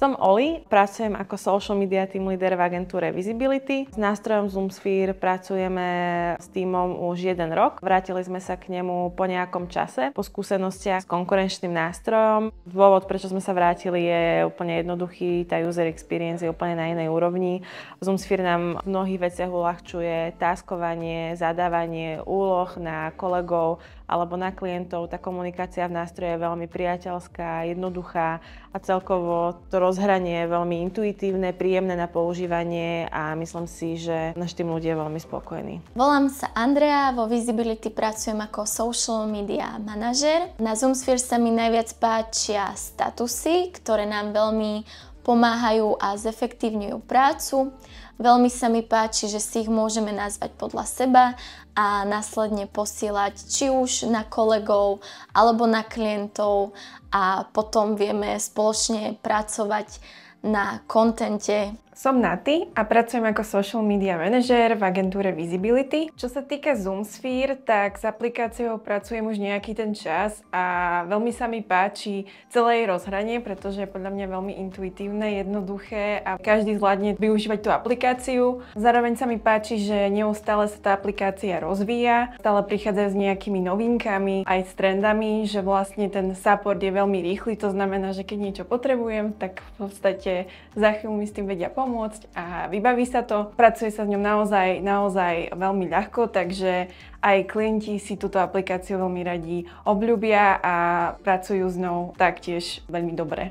Som Oli, pracujem ako social media team leader v agentúre Visibility. S nástrojom Zoomsphere pracujeme s tímom už 1 rok. Vrátili sme sa k nemu po nejakom čase, po skúsenostiach s konkurenčným nástrojom. Dôvod, prečo sme sa vrátili, je úplne jednoduchý. Tá user experience je úplne na inej úrovni. Zoomsphere nám v mnohých veciach uľahčuje taskovanie, zadávanie úloh na kolegov alebo na klientov. Tá komunikácia v nástroji je veľmi priateľská, jednoduchá a celkovo to rozhranie je veľmi intuitívne, príjemné na používanie a myslím si, že náš tým ľudia je veľmi spokojní. Volám sa Andrea, vo Visibility pracujem ako social media manažer. Na Zoomsphere sa mi najviac páčia statusy, ktoré nám veľmi pomáhajú a zefektívňujú prácu. Veľmi sa mi páči, že si ich môžeme nazvať podľa seba a následne posielať či už na kolegov alebo na klientov a potom vieme spoločne pracovať na kontente. Som Naty a pracujem ako social media manažer v agentúre Visibility. Čo sa týka Zoomsphere, tak s aplikáciou pracujem už nejaký ten čas a veľmi sa mi páči celé jej rozhranie, pretože je podľa mňa veľmi intuitívne, jednoduché a každý zvládne využívať tú aplikáciu. Zároveň sa mi páči, že neustále sa tá aplikácia rozvíja, stále prichádza s nejakými novinkami, aj s trendami, že vlastne ten support je veľmi rýchly, to znamená, že keď niečo potrebujem, tak v podstate za chvíľu mi s tým vedia pomôcť a vybaví sa to. Pracuje sa s ňou naozaj veľmi ľahko, takže aj klienti si túto aplikáciu veľmi radi obľúbia a pracujú s ňou taktiež veľmi dobre.